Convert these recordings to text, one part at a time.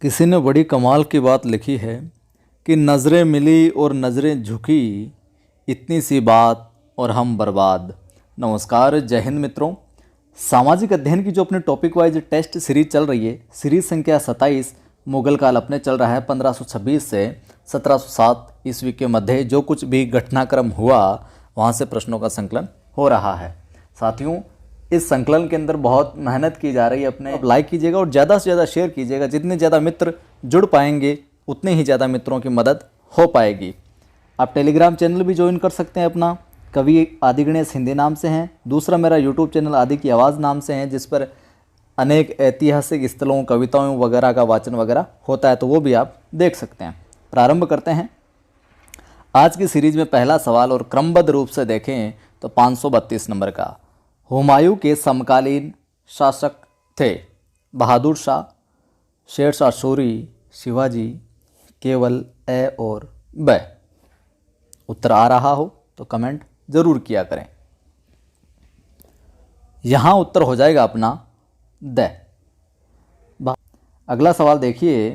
किसी ने बड़ी कमाल की बात लिखी है कि नज़रें मिली और नज़रें झुकी, इतनी सी बात और हम बर्बाद। नमस्कार, जय हिंद मित्रों। सामाजिक अध्ययन की जो अपने टॉपिक वाइज टेस्ट सीरीज चल रही है, सीरीज संख्या 27, मुगल काल अपने चल रहा है 1526 से 1707 ईस्वी के मध्य जो कुछ भी घटनाक्रम हुआ वहाँ से प्रश्नों का संकलन हो रहा है। साथियों, इस संकलन के अंदर बहुत मेहनत की जा रही है। अपने लाइक कीजिएगा और ज़्यादा से ज़्यादा शेयर कीजिएगा। जितने ज़्यादा मित्र जुड़ पाएंगे उतने ही ज़्यादा मित्रों की मदद हो पाएगी। आप टेलीग्राम चैनल भी ज्वाइन कर सकते हैं अपना, कवि आदि गणेश हिंदी नाम से हैं। दूसरा मेरा यूट्यूब चैनल आदि की आवाज़ नाम से है, जिस पर अनेक ऐतिहासिक स्थलों, कविताओं वगैरह का वाचन वगैरह होता है, तो वो भी आप देख सकते हैं। प्रारंभ करते हैं आज की सीरीज में। पहला सवाल और क्रमबद्ध रूप से देखें तो 532 नंबर का, हुमायूं के समकालीन शासक थे बहादुर शाह, शेर शाह सूरी, शिवाजी, केवल ए और ब। उत्तर आ रहा हो तो कमेंट जरूर किया करें। यहाँ उत्तर हो जाएगा अपना द। अगला सवाल देखिए,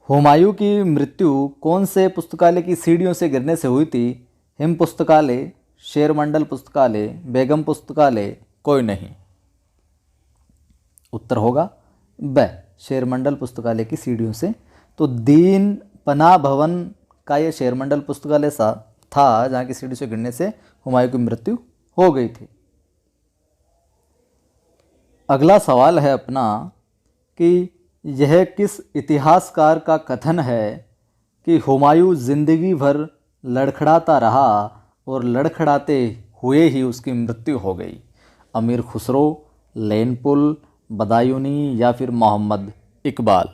हुमायूं की मृत्यु कौन से पुस्तकालय की सीढ़ियों से गिरने से हुई थी? हिम पुस्तकालय, शेरमंडल पुस्तकालय, बेगम पुस्तकालय, कोई नहीं। उत्तर होगा ब, शेरमंडल पुस्तकालय की सीढ़ियों से। तो दीन पनाह भवन का ये शेरमंडल पुस्तकालय सा था जहाँ की सीढ़ी से गिरने से हुमायूं की मृत्यु हो गई थी। अगला सवाल है अपना कि यह किस इतिहासकार का कथन है कि हुमायूं जिंदगी भर लड़खड़ाता रहा और लड़खड़ाते हुए ही उसकी मृत्यु हो गई? अमीर खुसरो, लेनपुल, बदायूनी या फिर मोहम्मद इकबाल?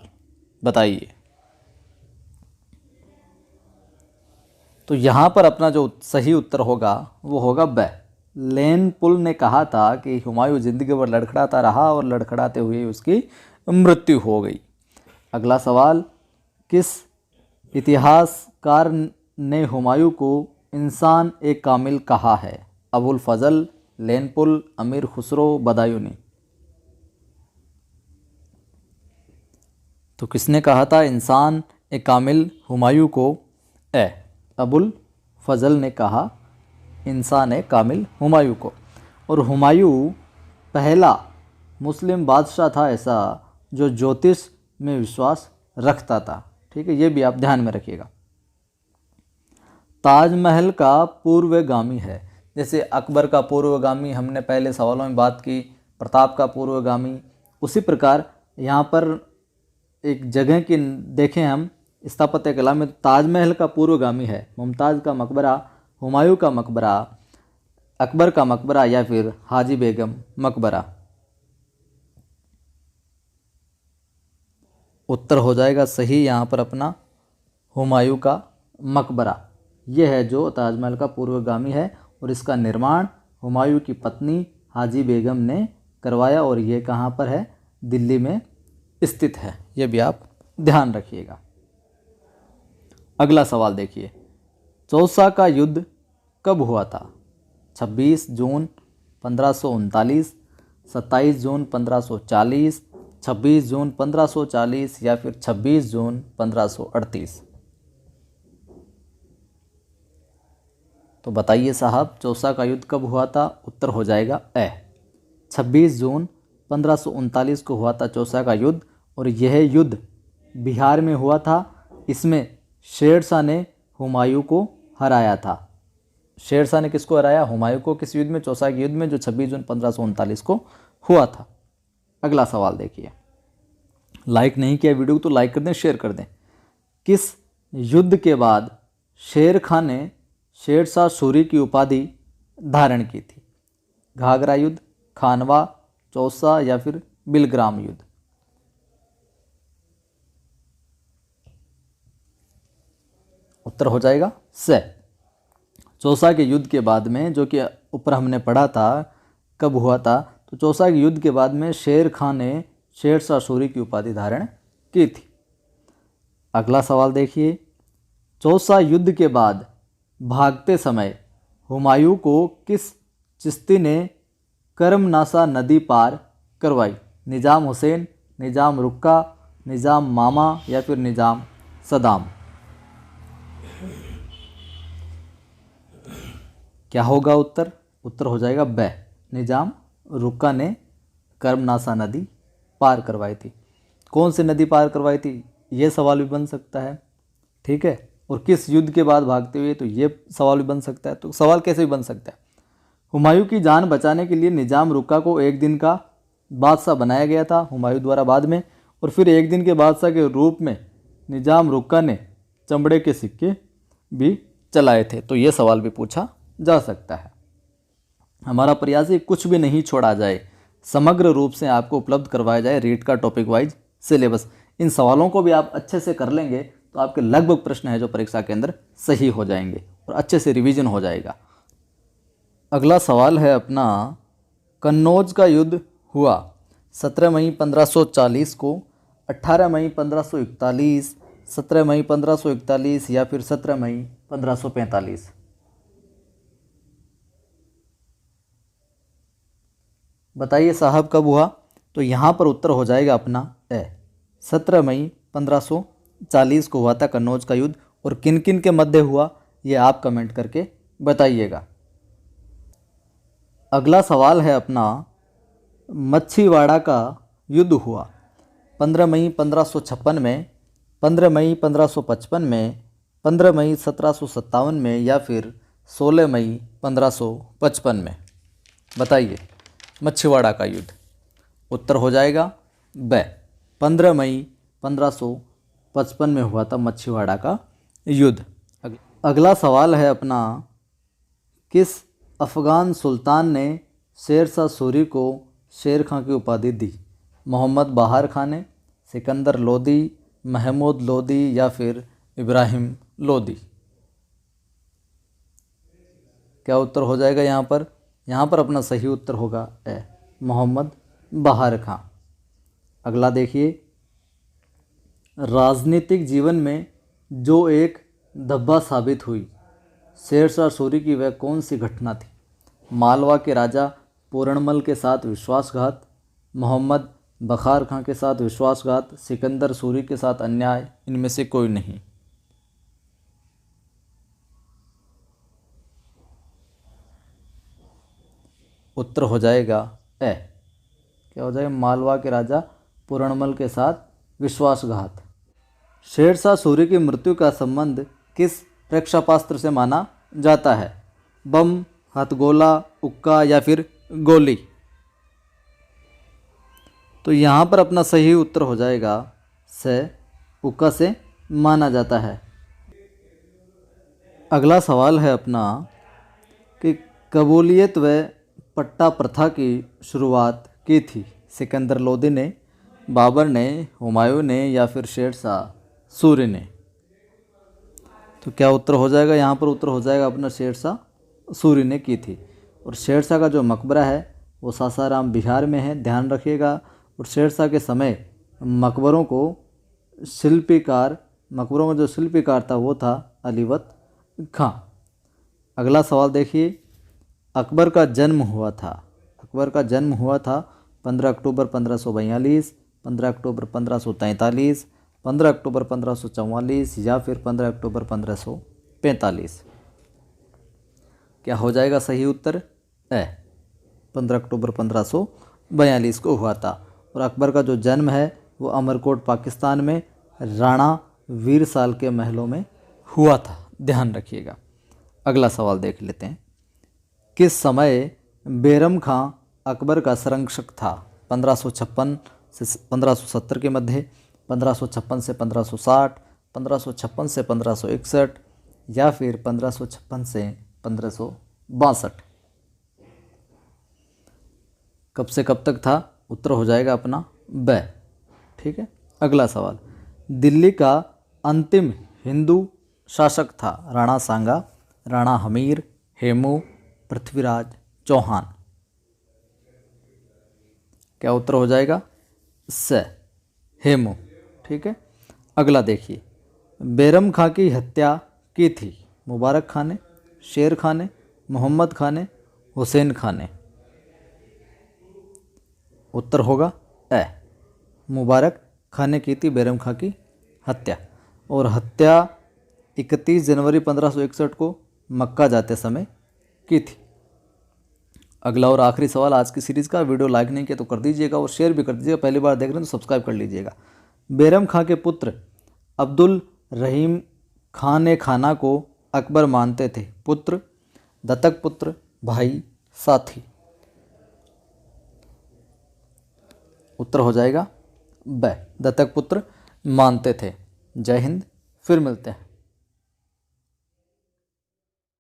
बताइए। तो यहाँ पर अपना जो सही उत्तर होगा वो होगा ब। लेनपुल ने कहा था कि हुमायूं जिंदगी भर लड़खड़ाता रहा और लड़खड़ाते हुए उसकी मृत्यु हो गई। अगला सवाल, किस इतिहासकार ने हुमायूं को इंसान ए कामिल कहा है? अबुल फजल, लेनपुल, अमीर खुसरो, बदायूनी? तो किसने कहा था इंसान ए कामिल हुमायूं को? अबुल फजल ने कहा इंसान ए कामिल हुमायूं को। और हुमायूं पहला मुस्लिम बादशाह था ऐसा जो ज्योतिष में विश्वास रखता था। ठीक है, ये भी आप ध्यान में रखिएगा। ताजमहल का पूर्वगामी है, जैसे अकबर का पूर्वगामी हमने पहले सवालों में बात की, प्रताप का पूर्वगामी, उसी प्रकार यहाँ पर एक जगह की देखें हम स्थापत्य कला में, ताजमहल का पूर्वगामी है मुमताज़ का मकबरा, हुमायूं का मकबरा, अकबर का मकबरा या फिर हाजी बेगम मकबरा? उत्तर हो जाएगा सही यहाँ पर अपना हुमायूं का मकबरा। यह है जो ताजमहल का पूर्वगामी है और इसका निर्माण हुमायूं की पत्नी हाजी बेगम ने करवाया और ये कहाँ पर है? दिल्ली में स्थित है। ये भी आप ध्यान रखिएगा। अगला सवाल देखिए, चौसा का युद्ध कब हुआ था? 26 जून 1539, 27 जून 1540, 26 जून 1540 या फिर 26 जून 1538? तो बताइए साहब, चौसा का युद्ध कब हुआ था? उत्तर हो जाएगा ए, 26 जून 1539 को हुआ था चौसा का युद्ध। और यह युद्ध बिहार में हुआ था। इसमें शेरशाह ने हुमायूं को हराया था। शेरशाह ने किसको हराया? हुमायूं को। किस युद्ध में? चौसा के युद्ध में, जो 26 जून 1539 को हुआ था। अगला सवाल देखिए, लाइक नहीं किया वीडियो को तो लाइक कर दें, शेयर कर दें। किस युद्ध के बाद शेर खान ने शेरशाह सूरी की उपाधि धारण की थी? घाघरा युद्ध, खानवा, चौसा या फिर बिलग्राम युद्ध? उत्तर हो जाएगा स। चौसा के युद्ध के बाद में, जो कि ऊपर हमने पढ़ा था कब हुआ था, तो चौसा के युद्ध के बाद में शेर खान ने शेरशाह सूरी की उपाधि धारण की थी। अगला सवाल देखिए, चौसा युद्ध के बाद भागते समय हुमायूं को किस चिश्ती ने कर्मनासा नदी पार करवाई? निज़ाम हुसैन, निज़ाम रुक्का, निज़ाम मामा या फिर निज़ाम सदाम? क्या होगा उत्तर? उत्तर हो जाएगा ब, निज़ाम रुक्का ने कर्मनासा नदी पार करवाई थी। कौन सी नदी पार करवाई थी, ये सवाल भी बन सकता है। ठीक है, और किस युद्ध के बाद भागते हुए, तो ये सवाल भी बन सकता है। तो सवाल कैसे भी बन सकता है। हुमायूं की जान बचाने के लिए निज़ाम रुक्का को एक दिन का बादशाह बनाया गया था हुमायूं द्वारा बाद में, और फिर एक दिन के बादशाह के रूप में निज़ाम रुक्का ने चमड़े के सिक्के भी चलाए थे। तो ये सवाल भी पूछा जा सकता है। हमारा प्रयास है कुछ भी नहीं छोड़ा जाए, समग्र रूप से आपको उपलब्ध करवाया जाए रीट का टॉपिक वाइज सिलेबस। इन सवालों को भी आप अच्छे से कर लेंगे तो आपके लगभग प्रश्न है जो परीक्षा के अंदर सही हो जाएंगे और अच्छे से रिवीजन हो जाएगा। अगला सवाल है अपना, कन्नौज का युद्ध हुआ 17 मई 1540 को, 18 मई 1541, 17 मई 1541 या फिर 17 मई 1545? बताइए साहब कब हुआ? तो यहाँ पर उत्तर हो जाएगा अपना ए, 17 मई 1540 को हुआ था कन्नौज का युद्ध। और किन किन के मध्य हुआ ये आप कमेंट करके बताइएगा। अगला सवाल है अपना, मच्छीवाड़ा का युद्ध हुआ 15 मई 1556 में, 15 मई 1555 में, 15 मई 1757 में या फिर 16 मई 1555 में? बताइए मच्छीवाड़ा का युद्ध। उत्तर हो जाएगा ब, 15 मई 1555 में हुआ था मच्छीवाड़ा का युद्ध। अगला सवाल है अपना, किस अफ़गान सुल्तान ने शेरशाह सूरी को शेर खां की उपाधि दी? मोहम्मद बाहर खां ने, सिकंदर लोदी, महमूद लोदी या फिर इब्राहिम लोदी? क्या उत्तर हो जाएगा यहाँ पर? यहाँ पर अपना सही उत्तर होगा ए, मोहम्मद बाहर खां। अगला देखिए, राजनीतिक जीवन में जो एक धब्बा साबित हुई शेरशाह सूरी की वह कौन सी घटना थी? मालवा के राजा पूरणमल के साथ विश्वासघात, मोहम्मद बखार खां के साथ विश्वासघात, सिकंदर सूरी के साथ अन्याय, इनमें से कोई नहीं? उत्तर हो जाएगा ए, क्या हो जाएगा? मालवा के राजा पूरणमल के साथ विश्वासघात। शेरशाह सूरी की मृत्यु का संबंध किस रक्षापास्त्र से माना जाता है? बम, हथगोला, उक्का या फिर गोली? तो यहाँ पर अपना सही उत्तर हो जाएगा से, उक्का से माना जाता है। अगला सवाल है अपना कि कबूलियत व पट्टा प्रथा की शुरुआत की थी? सिकंदर लोदी ने, बाबर ने, हुमायूं ने या फिर शेरशाह सूरी ने? तो क्या उत्तर हो जाएगा? यहाँ पर उत्तर हो जाएगा अपना शेरशाह सूरी ने की थी। और शेरशाह का जो मकबरा है वो सासाराम बिहार में है, ध्यान रखिएगा। और शेरशाह के समय मकबरों का जो शिल्पीकार था वो था अलीवत खां। अगला सवाल देखिए, अकबर का जन्म हुआ था 15 अक्टूबर 1542, 15 अक्टूबर 1543, 15 अक्टूबर 1544 या फिर 15 अक्टूबर 1545? क्या हो जाएगा सही उत्तर? 15 अक्टूबर 1542 को हुआ था। और अकबर का जो जन्म है वो अमरकोट पाकिस्तान में राणा वीर साल के महलों में हुआ था, ध्यान रखिएगा। अगला सवाल देख लेते हैं, किस समय बैरम खां अकबर का संरक्षक था? 1556 से 1570 के मध्य, 1556 से 1560, 1556 से 1561 या फिर 1556 से 1562? कब से कब तक था? उत्तर हो जाएगा अपना ब। ठीक है। अगला सवाल, दिल्ली का अंतिम हिंदू शासक था? राणा सांगा, राणा हमीर, हेमू, पृथ्वीराज चौहान? क्या उत्तर हो जाएगा? स, हेमू। ठीक है। अगला देखिए, बैरम खां की हत्या की थी? मुबारक खां ने, शेर खां ने, मोहम्मद खां ने, हुसैन खां ने? उत्तर होगा ए, मुबारक खां ने की थी बैरम खां की हत्या, और हत्या 31 जनवरी 1561 को मक्का जाते समय की थी। अगला और आखिरी सवाल आज की सीरीज़ का, वीडियो लाइक नहीं किया तो कर दीजिएगा और शेयर भी कर दीजिएगा, पहली बार देख रहे हैं तो सब्सक्राइब कर लीजिएगा। बैरम खां के पुत्र अब्दुल रहीम खां ने खाना को अकबर मानते थे। पुत्र, दत्तक पुत्र, भाई, साथी। उत्तर हो जाएगा ब, दत्तक पुत्र मानते थे। जय हिंद, फिर मिलते हैं।